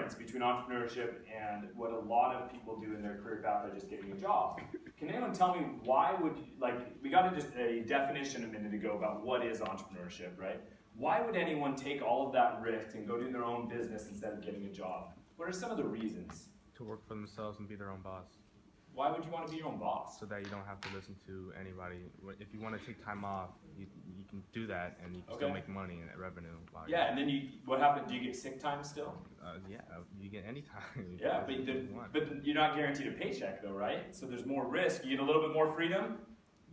difference between entrepreneurship and what a lot of people do in their career path by just getting a job. Can anyone tell me why would, we got just a definition a minute ago about what is entrepreneurship, right? Why would anyone take all of that risk and go do their own business instead of getting a job? What are some of the reasons? To work for themselves and be their own boss. Why would you want to be your own boss? So that you don't have to listen to anybody. If you want to take time off, you can do that, and you can still make money and revenue. Yeah, and then what happens? Do you get sick time still? Yeah, you get any time. Yeah, but you're not guaranteed a paycheck though, right? So there's more risk. You get a little bit more freedom,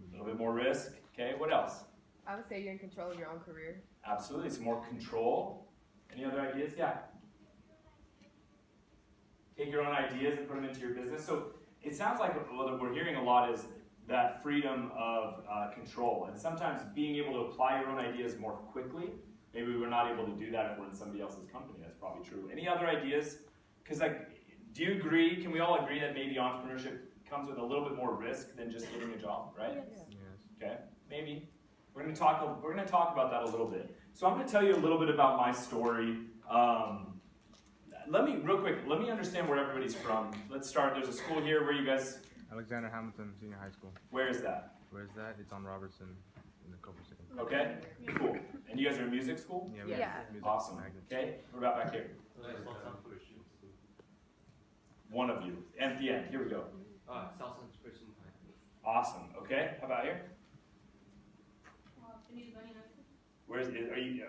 a little bit more risk. Okay, what else? I would say you're in control of your own career. Absolutely, some more control. Any other ideas? Yeah. Take your own ideas and put them into your business. So it sounds like what we're hearing a lot is that freedom of control. And sometimes being able to apply your own ideas more quickly. Maybe we're not able to do that if we're in somebody else's company. That's probably true. Any other ideas? Because do you agree, can we all agree that maybe entrepreneurship comes with a little bit more risk than just getting a job, right? Yes. Okay, maybe. We're going to talk about that a little bit. So I'm going to tell you a little bit about my story. Let me understand where everybody's from. Let's start. There's a school here. Where you guys? Alexander Hamilton Senior High School. Where is that? Where is that? It's on Robertson in the Culver City. Okay, cool. And you guys are in music school? Yeah. Music Awesome. magnet. Okay, what about back here? One of you. And at the end, here we go. Southland Christian High. Awesome. Okay, how about here?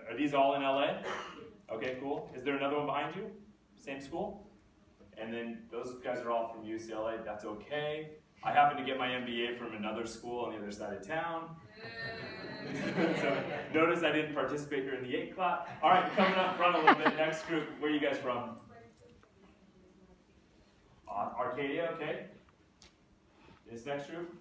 Are these all in LA? Okay, cool. Is there another one behind you? Same school? And then those guys are all from UCLA. That's okay. I happen to get my MBA from another school on the other side of town. So notice I didn't participate here in the 8 class. All right, coming up front a little bit. Next group, where are you guys from? Arcadia, okay. This next group?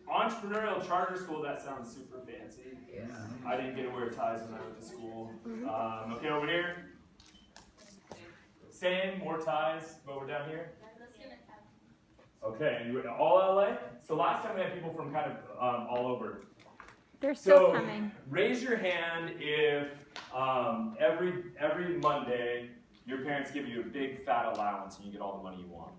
Entrepreneurial charter school, that sounds super fancy. Yeah. I didn't get to wear ties when I went to school. Okay, over here. Same, more ties, but we're down here. Okay, and you're all LA? So last time we had people from kind of all over. They're still coming. Raise your hand if every Monday your parents give you a big fat allowance and you get all the money you want.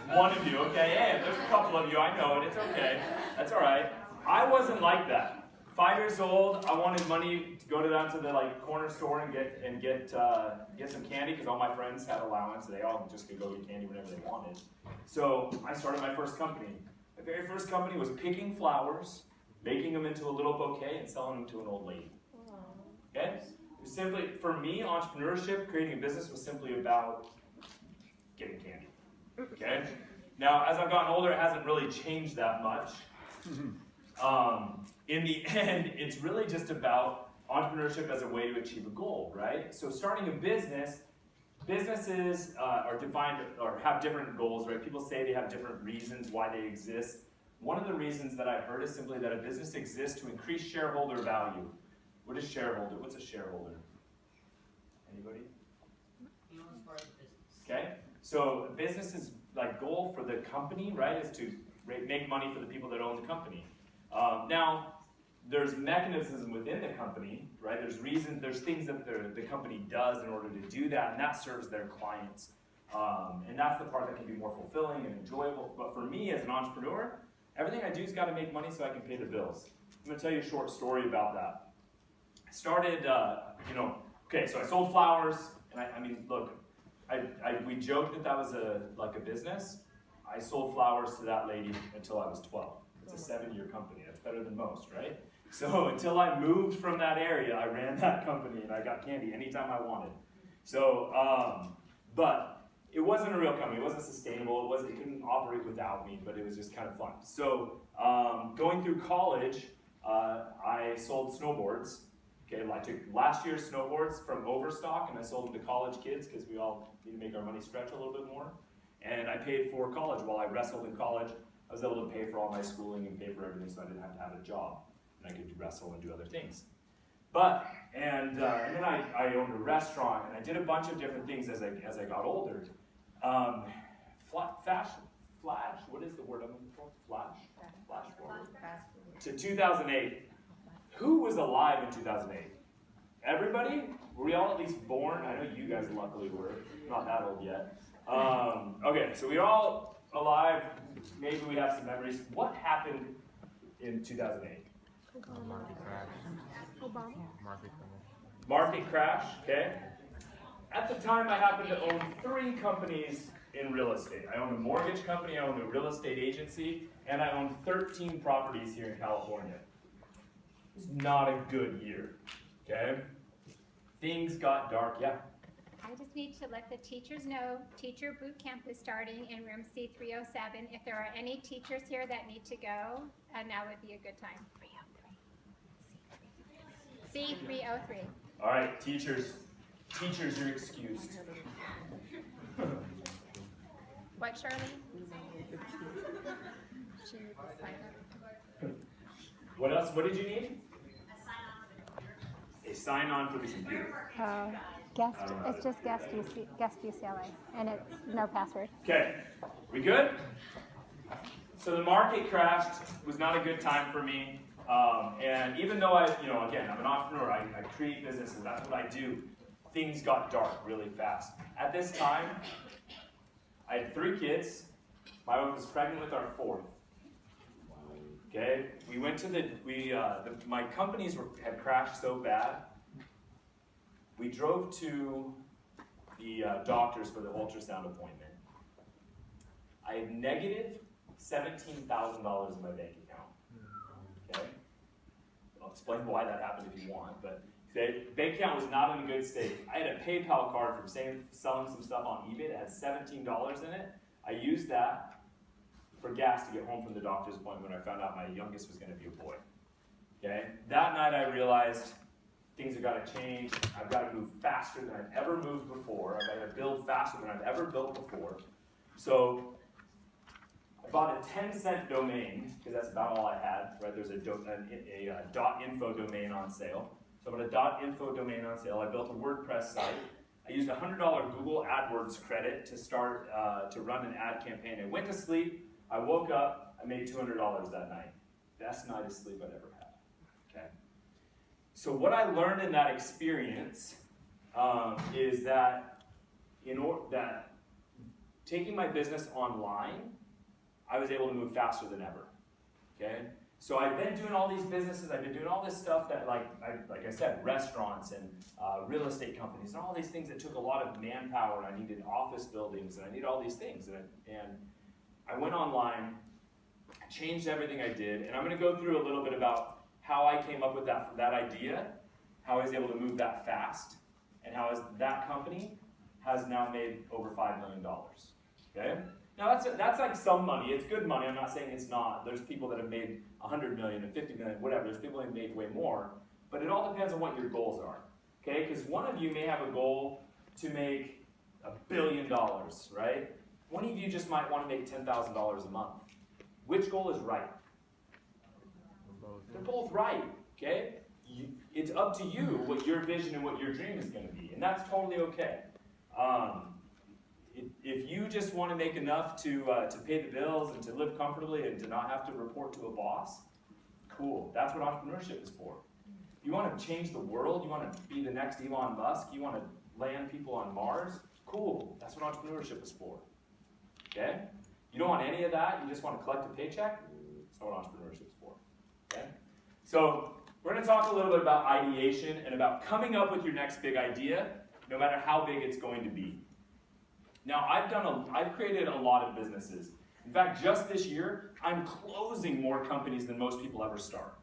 One of you, okay, hey, there's a couple of you, I know it, it's okay, that's all right. I wasn't like that. 5 years old, I wanted money to go down to the corner store and get some candy because all my friends had allowance. They all just could go get candy whenever they wanted. So I started my first company. My very first company was picking flowers, making them into a little bouquet, and selling them to an old lady. Okay? It was simply, for me, entrepreneurship, creating a business was simply about getting candy. Okay? Now, as I've gotten older, it hasn't really changed that much. In the end, it's really just about entrepreneurship as a way to achieve a goal, right? So starting a business, businesses are defined or have different goals, right? People say they have different reasons why they exist. One of the reasons that I've heard is simply that a business exists to increase shareholder value. What is shareholder? What's a shareholder? Anybody? He owns part of the business. Okay, so a business's goal for the company, right, is to make money for the people that own the company. Now, there's mechanisms within the company, right? There's things that the company does in order to do that, and that serves their clients. And that's the part that can be more fulfilling and enjoyable. But for me as an entrepreneur, everything I do has got to make money so I can pay the bills. I'm going to tell you a short story about that. I started, okay, so I sold flowers, and I mean, look, we joked that was a business. I sold flowers to that lady until I was 12. It's a 7-year company. That's better than most, right? So until I moved from that area, I ran that company and I got candy anytime I wanted. So, but it wasn't a real company. It wasn't sustainable. It couldn't operate without me, but it was just kind of fun. So going through college, I sold snowboards. Okay, I took last year's snowboards from Overstock and I sold them to college kids because we all need to make our money stretch a little bit more. And I paid for college. While I wrestled in college, I was able to pay for all my schooling and pay for everything so I didn't have to have a job. And I could wrestle and do other things. And then I owned a restaurant and I did a bunch of different things as I got older. Flash, what is the word I'm looking for? Flash forward. To 2008. Who was alive in 2008? Everybody? Were we all at least born? I know you guys luckily were. Not that old yet. Okay, so we're all alive. Maybe we have some memories. What happened in 2008? Market crash. Obama. Market crash. Market crash, okay? At the time, I happened to own 3 companies in real estate. I owned a mortgage company, I owned a real estate agency, and I owned 13 properties here in California. It was not a good year, okay? Things got dark, yeah. I just need to let the teachers know teacher boot camp is starting in room C307. If there are any teachers here that need to go, now would be a good time. C303. All right, teachers, you're excused. What, Shirley? What else? What did you need? A sign-on for the computer. It's just guest UCLA, and it's no password. Okay, we good? So the market crashed. It was not a good time for me. And even though again, I'm an entrepreneur, I create businesses, that's what I do. Things got dark really fast. At this time, I had 3 kids. My wife was pregnant with our 4th. Okay, we went to my companies had crashed so bad. We drove to the doctors for the ultrasound appointment. I had negative $17,000 in my bank account. Okay, I'll explain why that happened if you want, but okay, bank account was not in a good state. I had a PayPal card from selling some stuff on eBay that had $17 in it. I used that for gas to get home from the doctor's appointment when I found out my youngest was going to be a boy. Okay, that night I realized things have got to change. I've got to move faster than I've ever moved before. I've got to build faster than I've ever built before. So I bought a 10-cent domain, because that's about all I had. Right? There's a .info domain on sale. So I bought a .info domain on sale. I built a WordPress site. I used a $100 Google AdWords credit to start to run an ad campaign. I went to sleep. I woke up. I made $200 that night. Best night of sleep I've ever had. Okay. So what I learned in that experience is that that taking my business online, I was able to move faster than ever. Okay. So I've been doing all these businesses. I've been doing all this stuff that, like I said, restaurants and real estate companies and all these things that took a lot of manpower. And I needed office buildings and I needed all these things. And I went online, changed everything I did, and I'm going to go through a little bit about how I came up with that idea, how I was able to move that fast, and how that company has now made over $5 million. Okay? Now that's like some money. It's good money. I'm not saying it's not. There's people that have made $100 million and $50 million, whatever. There's people that have made way more. But it all depends on what your goals are. Okay? Because one of you may have a goal to make $1 billion, right? One of you just might want to make $10,000 a month. Which goal is right? They're both right, okay? It's up to you what your vision and what your dream is going to be, and that's totally okay. If you just want to make enough to pay the bills and to live comfortably and to not have to report to a boss, cool. That's what entrepreneurship is for. You want to change the world, you want to be the next Elon Musk, you want to land people on Mars, cool. That's what entrepreneurship is for. Okay? You don't want any of that, you just want to collect a paycheck, that's not what entrepreneurship is for. Okay? So we're going to talk a little bit about ideation and about coming up with your next big idea, no matter how big it's going to be. Now, I've created a lot of businesses. In fact, just this year, I'm closing more companies than most people ever start.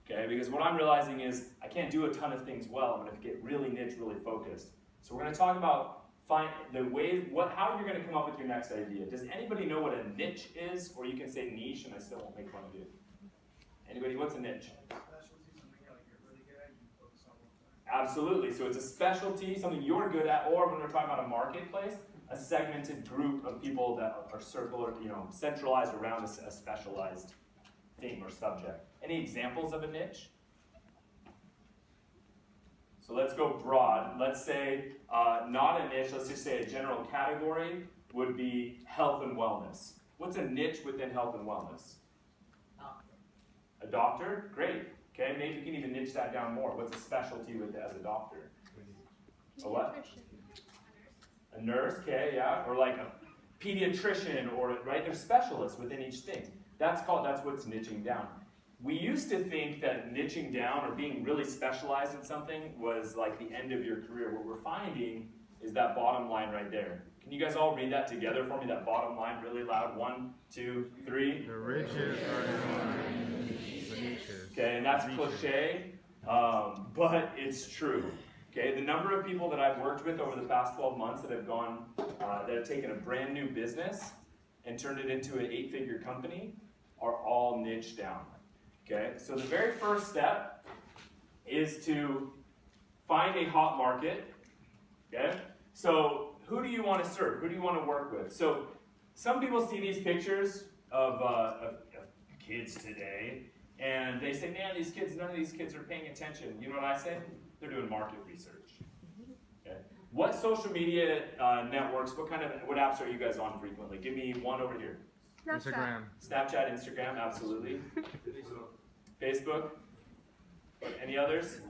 Okay? Because what I'm realizing is I can't do a ton of things well. I'm going to get really niche, really focused. So we're going to talk about how you're going to come up with your next idea. Does anybody know what a niche is? Or you can say niche, and I still won't make fun of you. Anybody, what's a niche? Absolutely. So it's a specialty, something you're good at, or when we're talking about a marketplace, a segmented group of people that are centralized around a specialized theme or subject. Any examples of a niche? So let's go broad. Let's say not a niche, let's just say a general category would be health and wellness. What's a niche within health and wellness? A doctor? Great. Okay, maybe you can even niche that down more. What's a specialty with as a doctor? A what? A nurse, okay, yeah, or like a pediatrician, or right? There's specialists within each thing. That's what's niching down. We used to think that niching down or being really specialized in something was like the end of your career. What we're finding is that bottom line right there. Can you guys all read that together for me? That bottom line really loud. 1, 2, 3. The riches are in the niches. Okay, and that's cliche, but it's true. Okay, the number of people that I've worked with over the past 12 months that have gone, that have taken a brand new business and turned it into an 8-figure company are all niche down. Okay, so the very first step is to find a hot market. Okay, so who do you want to serve? Who do you want to work with? So some people see these pictures of kids today, and they say, man, these kids, none of these kids are paying attention. You know what I say? They're doing market research. Okay. What social media networks, what apps are you guys on frequently? Give me one over here. Instagram. Snapchat, Instagram, absolutely. Facebook. Any others?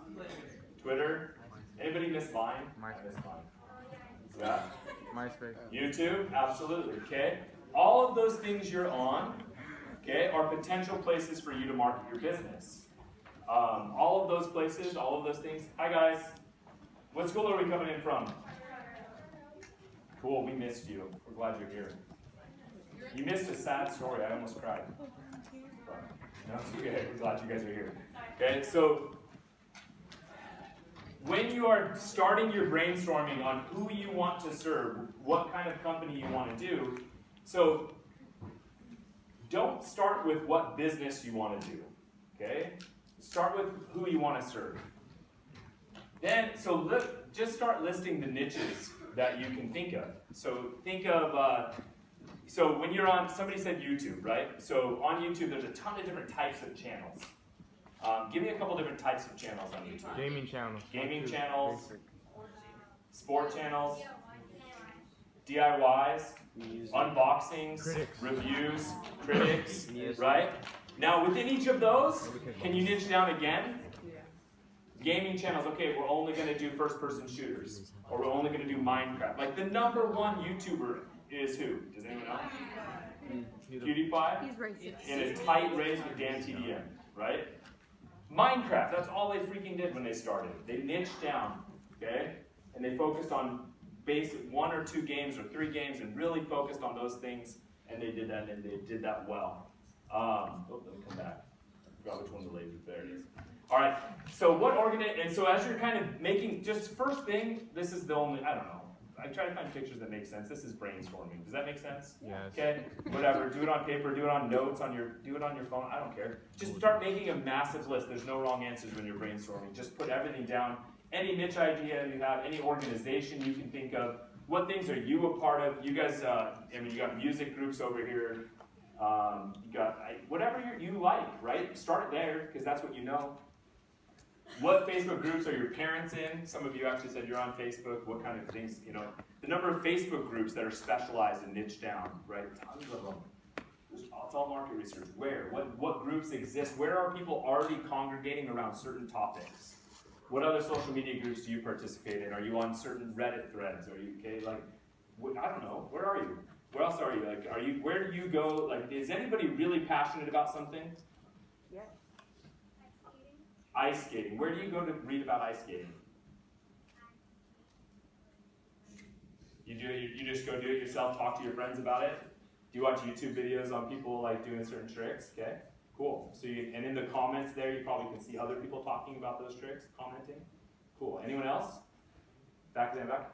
Twitter. Anybody miss Vine? I miss Vine. Yeah. MySpace. YouTube, absolutely. Okay. All of those things you're on, okay, are potential places for you to market your business. All of those places, all of those things. Hi guys. What school are we coming in from? Cool, we missed you. We're glad you're here. You missed a sad story. I almost cried. No, it's okay. We're glad you guys are here. Okay, so when you are starting your brainstorming on who you want to serve, what kind of company you want to do, so don't start with what business you want to do. Okay? Start with who you want to serve. Then, just start listing the niches that you can think of. So think of, so when you're on, somebody said YouTube, right? So on YouTube, there's a ton of different types of channels. Give me a couple different types of channels on YouTube. Gaming channels. Gaming channels, sport channels, DIYs, unboxings, reviews, critics, right? Now within each of those, can you niche down again? Gaming channels, okay, we're only going to do first-person shooters, or we're only going to do Minecraft. Like the #1 YouTuber is who? Does anyone know? PewDiePie? He's racist. In a tight race with Dan TDM, right? Minecraft, that's all they freaking did when they started. They niched down, okay? And they focused on basic 1 or 2 games or 3 games and really focused on those things, and they did that, and they did that well. Let me come back. I forgot which one the lasers. There it is. All right. So and so as you're kind of making, just first thing, this is the only, I don't know. I try to find pictures that make sense. This is brainstorming. Does that make sense? Yes. Okay. Whatever. Do it on paper. Do it on notes. Do it on your phone. I don't care. Just start making a massive list. There's no wrong answers when you're brainstorming. Just put everything down. Any niche idea you have, any organization you can think of. What things are you a part of? You guys, you got music groups over here. You got whatever you like, right? Start there because that's what you know. What Facebook groups are your parents in? Some of you actually said you're on Facebook. What kind of things, the number of Facebook groups that are specialized and niche down, right? Tons of them. It's all market research. Where? What groups exist? Where are people already congregating around certain topics? What other social media groups do you participate in? Are you on certain Reddit threads? Are you, okay, I don't know. Where are you? Where else are you? Where do you go? Is anybody really passionate about something? Yes. Ice skating. Where do you go to read about ice skating? You just go do it yourself, talk to your friends about it? Do you watch YouTube videos on people doing certain tricks? Okay, cool. And in the comments there, you probably can see other people talking about those tricks, commenting. Cool. Anyone else? Back there, back.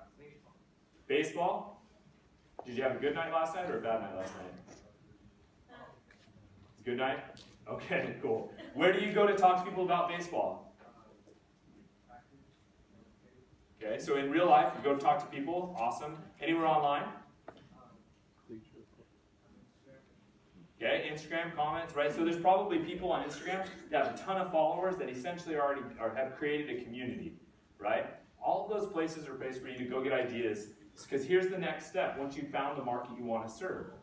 Baseball? Did you have a good night last night or a bad night last night? Good night? Okay, cool. Where do you go to talk to people about baseball? Okay, so in real life, you go to talk to people. Awesome. Anywhere online? Okay, Instagram, comments, right? So there's probably people on Instagram that have a ton of followers that essentially have created a community, right? All of those places are places for you to go get ideas. Because here's the next step. Once you've found the market you want to serve,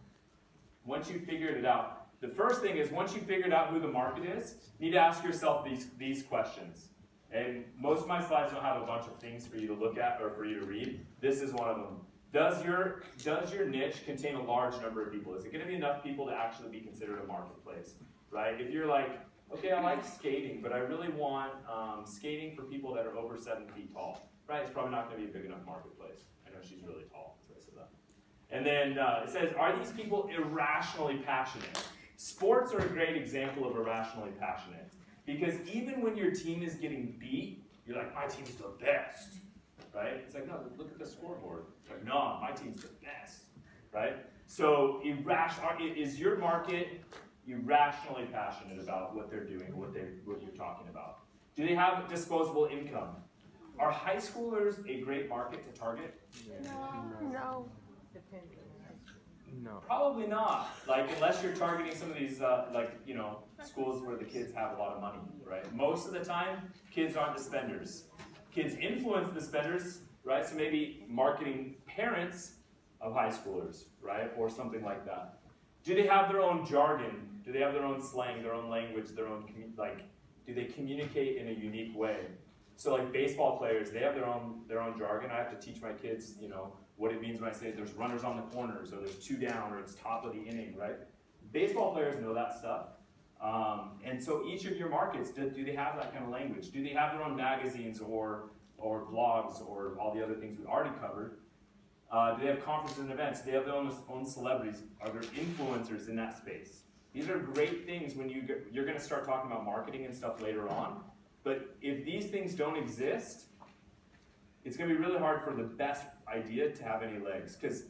once you've figured it out, the first thing is once you figured out who the market is, you need to ask yourself these questions. And most of my slides don't have a bunch of things for you to look at or for you to read. This is one of them. Does your niche contain a large number of people? Is it going to be enough people to actually be considered a marketplace, right? If you're like, okay, I like skating, but I really want skating for people that are over 7 feet tall, right? It's probably not going to be a big enough marketplace. I know she's really tall, so I said that. And then it says, are these people irrationally passionate? Sports are a great example of irrationally passionate. Because even when your team is getting beat, you're like, my team's the best, right? It's like, no, look at the scoreboard. It's like, no, my team's the best, right? So is your market irrationally passionate about what they're doing, what you're talking about? Do they have disposable income? Are high schoolers a great market to target? No. No. Probably not. Like, unless you're targeting some of these, schools where the kids have a lot of money, right? Most of the time, kids aren't the spenders. Kids influence the spenders, right? So maybe marketing parents of high schoolers, right? Or something like that. Do they have their own jargon? Do they have their own slang, their own language, their own, do they communicate in a unique way? So like baseball players, they have their own jargon. I have to teach my kids, what it means when I say there's runners on the corners, or there's 2 down, or it's top of the inning, right? Baseball players know that stuff. And so each of your markets, do they have that kind of language? Do they have their own magazines or blogs or all the other things we already covered? Do they have conferences and events? Do they have their own celebrities? Are there influencers in that space? These are great things when you're going to start talking about marketing and stuff later on. But if these things don't exist, it's going to be really hard for the best idea to have any legs. Because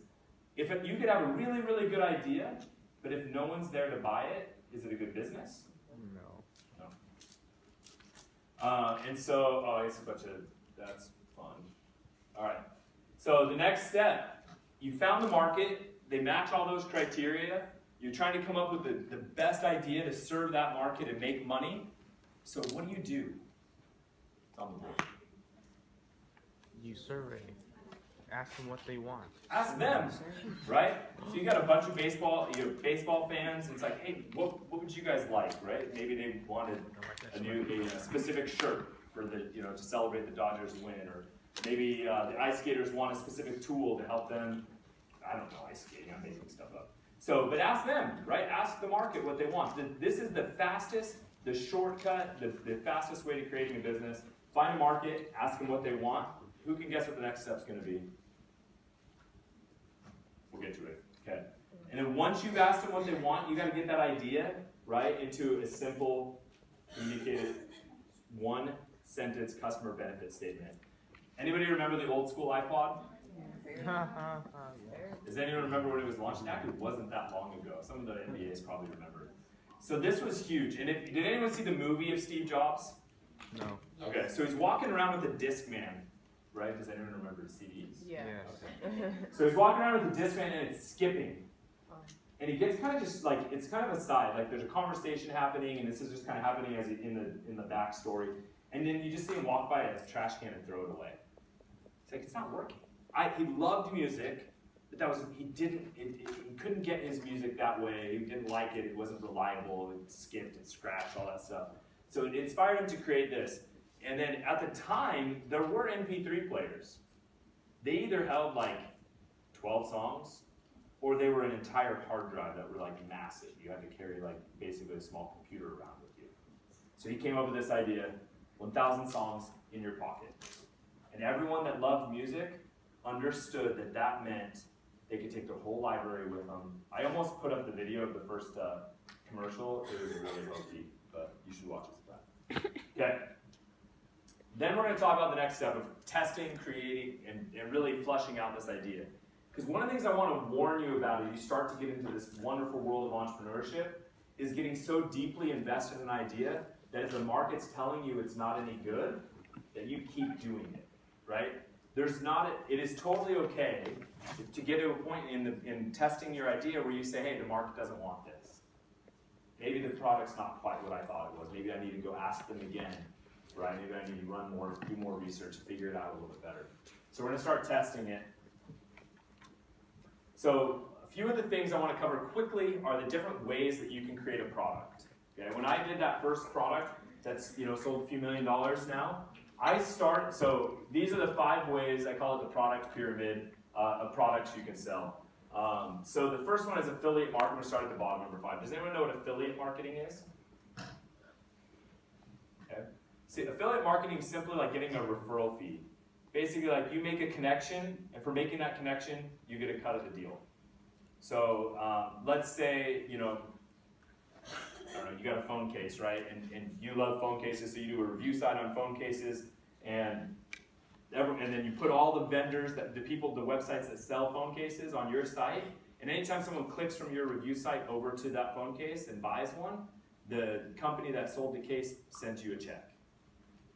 if you could have a really, really good idea, but if no one's there to buy it, is it a good business? No. And so, it's a bunch of, that's fun. All right. So the next step, you found the market, they match all those criteria, you're trying to come up with the best idea to serve that market and make money. So what do? It's on the board. You survey. Ask them what they want. Ask them, right? So you got a bunch of baseball fans. It's like, hey, what would you guys like, right? Maybe they wanted a specific shirt for to celebrate the Dodgers win, or maybe the ice skaters want a specific tool to help them. I don't know ice skating. I'm making stuff up. So, but ask them, right? Ask the market what they want. This is the fastest, the shortcut, the fastest way to creating a business. Find a market, ask them what they want. Who can guess what the next step's going to be? We'll get to it. Okay. And then once you've asked them what they want, you got to get that idea, right, into a simple, communicated, 1-sentence customer benefit statement. Anybody remember the old school iPod? Does anyone remember when it was launched? Actually, it wasn't that long ago. Some of the MBAs probably remember. So this was huge. And did anyone see the movie of Steve Jobs? No. Okay, so he's walking around with a Discman, right? Does anyone remember the CDs? Yeah. Okay. So he's walking around with a Discman and it's skipping. And he gets kind of just like, it's kind of a side, like there's a conversation happening and this is just kind of happening as in the backstory. And then you just see him walk by a trash can and throw it away. It's like, it's not working. He loved music, but he couldn't get his music that way. He didn't like it. It wasn't reliable. It skipped, it scratched, all that stuff. So it inspired him to create this. And then at the time, there were MP3 players. They either held like 12 songs, or they were an entire hard drive that were like massive. You had to carry like basically a small computer around with you. So he came up with this idea, 1,000 songs in your pocket. And everyone that loved music understood that meant they could take their whole library with them. I almost put up the video of the first commercial. It was really hokey, but you should watch it. Okay. Then we're going to talk about the next step of testing, creating, and really fleshing out this idea. Because one of the things I want to warn you about as you start to get into this wonderful world of entrepreneurship is getting so deeply invested in an idea that if the market's telling you it's not any good, that you keep doing it, right? It is totally okay to get to a point in testing your idea where you say, hey, the market doesn't want this. Maybe the product's not quite what I thought it was. Maybe I need to go ask them again, right? Maybe I need to do more research, figure it out a little bit better. So we're going to start testing it. So few of the things I want to cover quickly are the different ways that you can create a product. Okay, when I did that first product that's sold a few $1 million now, so these are the 5 ways, I call it the product pyramid, of products you can sell. So the first one is affiliate marketing. We'll start at the bottom, number 5. Does anyone know what affiliate marketing is? Okay. See, affiliate marketing is simply like getting a referral fee. Basically, like you make a connection, and for making that connection, you get a cut of the deal. So let's say, I don't know, you got a phone case, right? And you love phone cases, so you do a review site on phone cases, and then you put all the vendors, the websites that sell phone cases on your site, and anytime someone clicks from your review site over to that phone case and buys one, the company that sold the case sends you a check,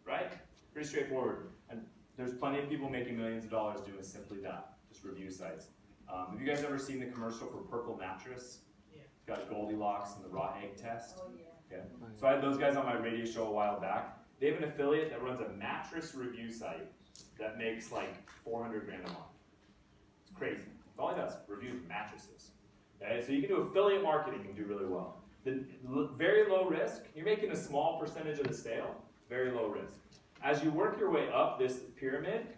right? Pretty straightforward. And there's plenty of people making millions of dollars doing simply that, just review sites. Have you guys ever seen the commercial for Purple Mattress? Yeah. It's got Goldilocks and the raw egg test. Oh, yeah. Okay. So I had those guys on my radio show a while back. They have an affiliate that runs a mattress review site that makes like 400 grand a month. It's crazy. That's all he does, reviews mattresses. Okay, so you can do affiliate marketing and do really well. Very low risk. You're making a small percentage of the sale. Very low risk. As you work your way up this pyramid,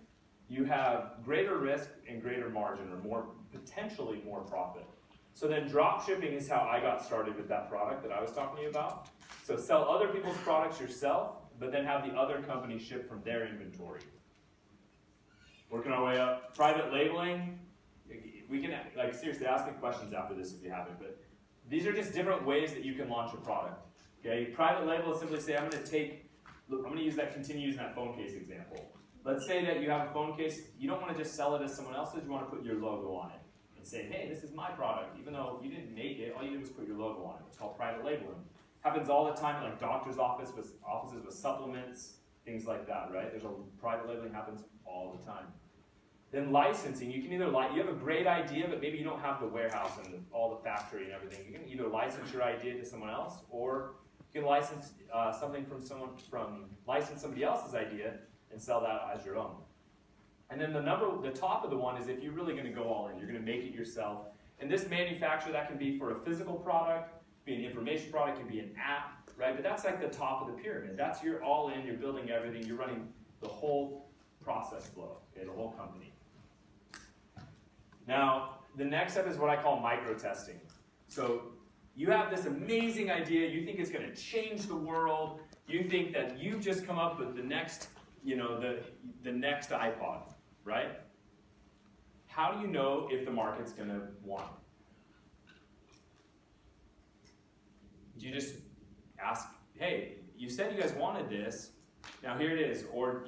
you have greater risk and greater margin, or potentially more profit. So then drop shipping is how I got started with that product that I was talking to you about. So sell other people's products yourself, but then have the other company ship from their inventory. Working our way up. Private labeling. We can, seriously, ask me questions after this if you haven't, but these are just different ways that you can launch a product. Okay, private label is simply say, I'm going to use that, continue using that phone case example. Let's say that you have a phone case, you don't want to just sell it as someone else's, you want to put your logo on it and say, hey, this is my product, even though you didn't make it, all you did was put your logo on it. It's called private labeling. Happens all the time in like doctor's offices with supplements, things like that, right? There's private labeling happens all the time. Then licensing, you can either, you have a great idea, but maybe you don't have the warehouse and all the factory and everything. You can either license your idea to someone else, or you can license something license somebody else's idea and sell that as your own. And then the top of the one is if you're really going to go all in, you're going to make it yourself. And this manufacturer, that can be for a physical product, be an information product, it can be an app, right? But that's like the top of the pyramid. That's you're all in, you're building everything, you're running the whole process flow, okay, the whole company. Now, the next step is what I call micro-testing. So you have this amazing idea, you think it's going to change the world, you think that you've just come up with the next, the next iPod, right? How do you know if the market's going to want it? Do you just ask, hey, you said you guys wanted this, now here it is, or,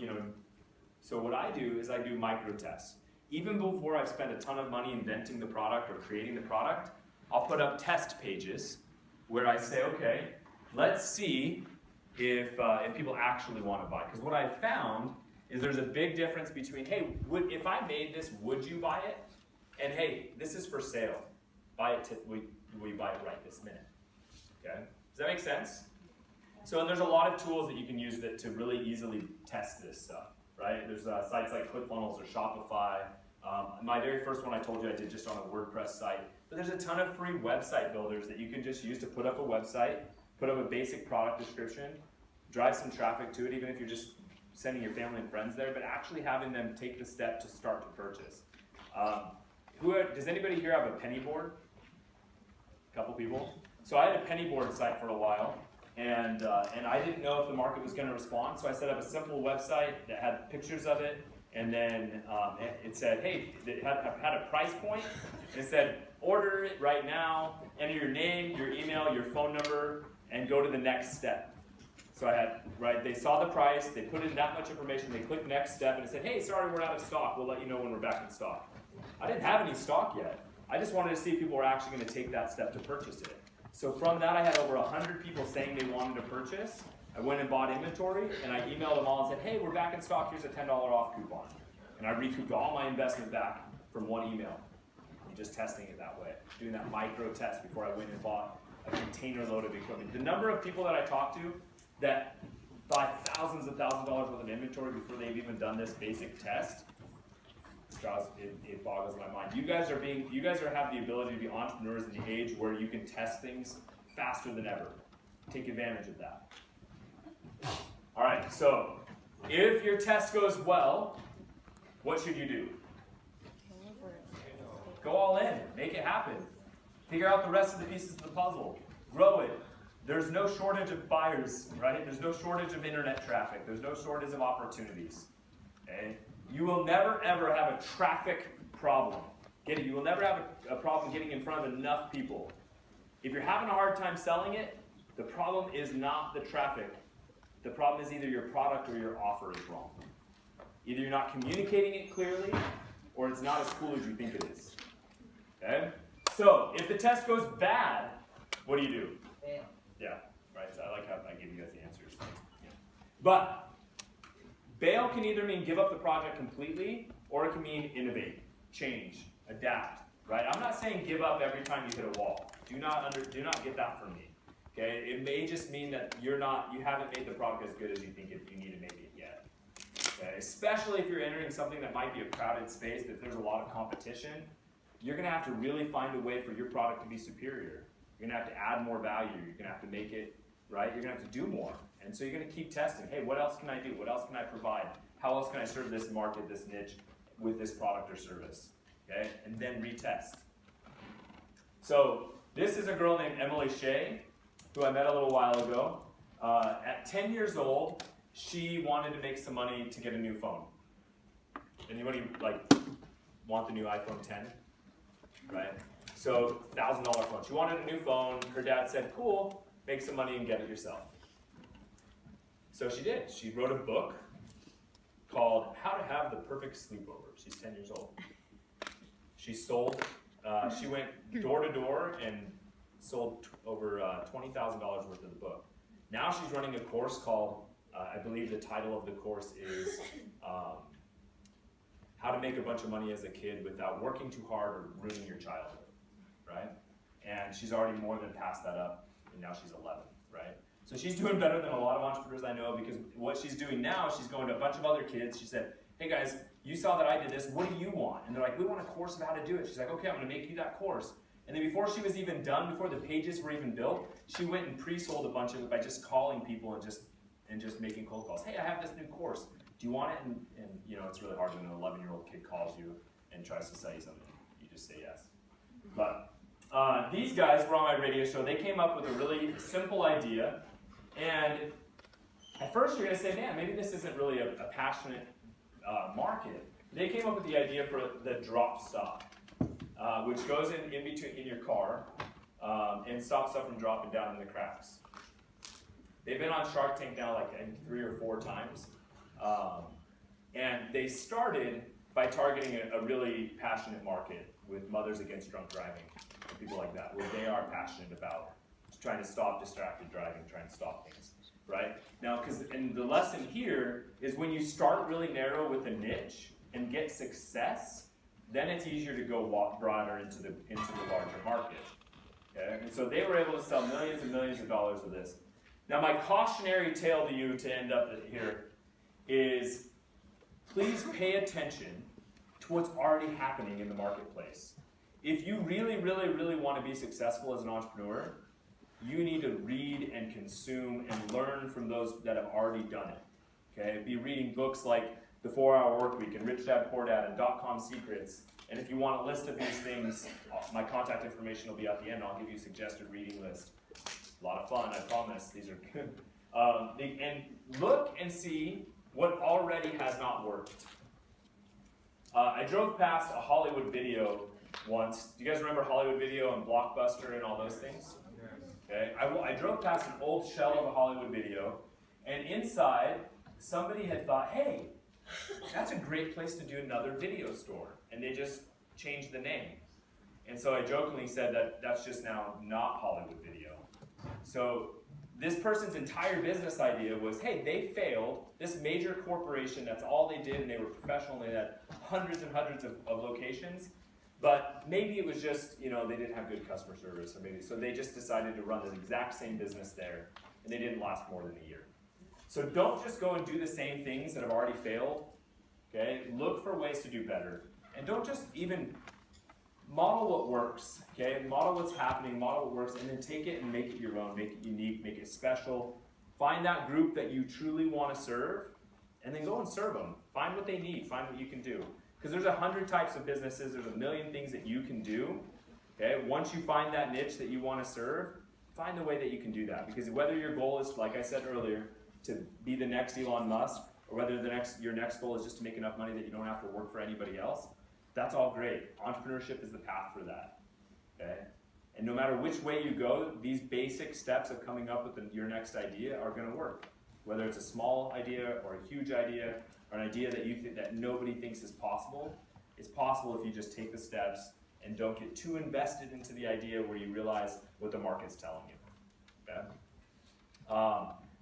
so what I do is I do micro-tests. Even before I've spent a ton of money inventing the product or creating the product, I'll put up test pages where I say, okay, let's see if people actually want to buy. Because what I've found is there's a big difference between, hey, if I made this, would you buy it? And hey, this is for sale. Buy it. Will you buy it right this minute? Okay, does that make sense? So there's a lot of tools that you can use to really easily test this stuff. Right? There's sites like ClickFunnels or Shopify. My very first one I told you I did just on a WordPress site. But there's a ton of free website builders that you can just use to put up a website, put up a basic product description, drive some traffic to it, even if you're just sending your family and friends there, but actually having them take the step to start to purchase. Does anybody here have a penny board? A couple people. So I had a penny board site for a while. And I didn't know if the market was going to respond, so I set up a simple website that had pictures of it, and then it said, hey, it had a price point, and it said, order it right now, enter your name, your email, your phone number, and go to the next step. So I had, they saw the price, they put in that much information, they clicked next step, and it said, hey, sorry, we're out of stock, we'll let you know when we're back in stock. I didn't have any stock yet. I just wanted to see if people were actually going to take that step to purchase it. So from that, I had over 100 people saying they wanted to purchase. I went and bought inventory, and I emailed them all and said, hey, we're back in stock, here's a $10 off coupon. And I recouped all my investment back from one email. I'm just testing it that way, doing that micro test before I went and bought a container load of equipment. The number of people that I talked to that buy thousands of dollars worth of inventory before they've even done this basic test It boggles my mind. You guys have the ability to be entrepreneurs in the age where you can test things faster than ever. Take advantage of that. All right, so if your test goes well, what should you do? Go all in, make it happen. Figure out the rest of the pieces of the puzzle. Grow it. There's no shortage of buyers, right? There's no shortage of internet traffic. There's no shortage of opportunities. Okay? You will never ever have a traffic problem. Get it? You will never have a problem getting in front of enough people. If you're having a hard time selling it, the problem is not the traffic. The problem is either your product or your offer is wrong. Either you're not communicating it clearly, or it's not as cool as you think it is. Okay? So, if the test goes bad, what do? Fail. Yeah, right. So I like how I give you guys the answers. Yeah. But bail can either mean give up the project completely, or it can mean innovate, change, adapt. Right? I'm not saying give up every time you hit a wall. Do not get that from me. Okay? It may just mean that you haven't made the product as good as you think you need to make it yet. Okay? Especially if you're entering something that might be a crowded space, that there's a lot of competition, you're going to have to really find a way for your product to be superior. You're going to have to add more value. You're going to have to make it, right? You're going to have to do more. And so you're going to keep testing. Hey, what else can I do? What else can I provide? How else can I serve this market, this niche, with this product or service? Okay? And then retest. So this is a girl named Emily Shea, who I met a little while ago. At 10 years old, she wanted to make some money to get a new phone. Anybody want the new iPhone 10? Right? So, $1,000 phone. She wanted a new phone. Her dad said, cool, make some money and get it yourself. So she did. She wrote a book called How to Have the Perfect Sleepover. She's 10 years old. She sold, she went door to door and sold over $20,000 worth of the book. Now she's running a course called, I believe the title of the course is How to Make a Bunch of Money as a Kid Without Working Too Hard or Ruining Your Childhood. Right? And she's already more than passed that up, and now she's 11, right? So she's doing better than a lot of entrepreneurs I know, because what she's doing now, she's going to a bunch of other kids. She said, hey guys, you saw that I did this, what do you want? And they're like, we want a course of how to do it. She's like, okay, I'm gonna make you that course. And then before she was even done, before the pages were even built, she went and pre-sold a bunch of it by just calling people and just making cold calls. Hey, I have this new course. Do you want it? And you know, it's really hard when an 11-year-old kid calls you and tries to sell you something. You just say yes. But these guys were on my radio show. They came up with a really simple idea. And at first you're going to say, man, maybe this isn't really a passionate market. They came up with the idea for the drop stop, which goes in your car and stops stuff from dropping down in the cracks. They've been on Shark Tank now like 3 or 4 times. And they started by targeting a really passionate market with Mothers Against Drunk Driving and people like that, where they are passionate about trying to stop distracted driving, trying to stop things, right? Now, and the lesson here is when you start really narrow with a niche and get success, then it's easier to go broader into the larger market. Okay? And so they were able to sell millions and millions of dollars of this. Now, my cautionary tale to you to end up here is please pay attention to what's already happening in the marketplace. If you really, really, really want to be successful as an entrepreneur, you need to read and consume and learn from those that have already done it. Okay? Be reading books like The 4-Hour Workweek and Rich Dad Poor Dad and .com Secrets. And if you want a list of these things, my contact information will be at the end. I'll give you a suggested reading list. A lot of fun, I promise. These are good. And look and see what already has not worked. I drove past a Hollywood Video once. Do you guys remember Hollywood Video and Blockbuster and all those things? Okay. I drove past an old shell of a Hollywood Video, and inside, somebody had thought, hey, that's a great place to do another video store. And they just changed the name. And so I jokingly said that that's just now not Hollywood Video. So this person's entire business idea was, hey, they failed. This major corporation, that's all they did, and they were professional, and they had hundreds and hundreds of locations. But maybe it was just, they didn't have good customer service, or maybe so they just decided to run the exact same business there, and they didn't last more than a year. So don't just go and do the same things that have already failed. Okay? Look for ways to do better. And don't just even model what works, okay? Model what's happening, model what works, and then take it and make it your own, make it unique, make it special. Find that group that you truly want to serve, and then go and serve them. Find what they need, find what you can do. Because there's 100 types of businesses, there's a million things that you can do, okay? Once you find that niche that you want to serve, find the way that you can do that. Because whether your goal is, like I said earlier, to be the next Elon Musk, or whether your next goal is just to make enough money that you don't have to work for anybody else, that's all great. Entrepreneurship is the path for that, okay? And no matter which way you go, these basic steps of coming up with your next idea are going to work. Whether it's a small idea or a huge idea, or an idea that you think that nobody thinks is possible, it's possible if you just take the steps and don't get too invested into the idea where you realize what the market's telling you, okay?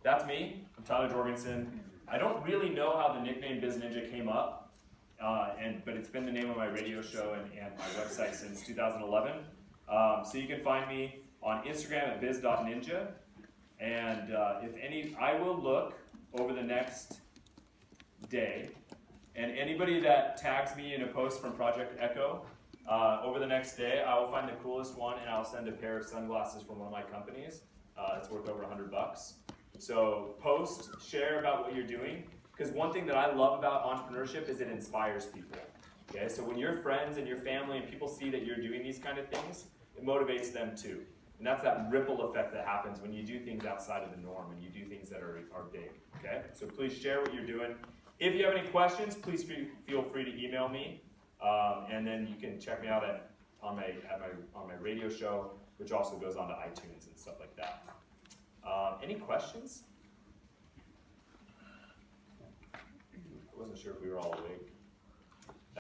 That's me. I'm Tyler Jorgenson. I don't really know how the nickname BizNinja came up. But it's been the name of my radio show and my website since 2011. So you can find me on Instagram at biz.ninja. And I will look over the next day, and anybody that tags me in a post from Project Echo, over the next day, I will find the coolest one and I'll send a pair of sunglasses from one of my companies. It's worth over $100. So post, share about what you're doing. Because one thing that I love about entrepreneurship is it inspires people. Okay, so when your friends and your family and people see that you're doing these kind of things, it motivates them too. And that's that ripple effect that happens when you do things outside of the norm and you do things that are big. Okay, so please share what you're doing. If you have any questions, please feel free to email me, and then you can check me out on my radio show, which also goes on to iTunes and stuff like that. Any questions? I wasn't sure if we were all awake.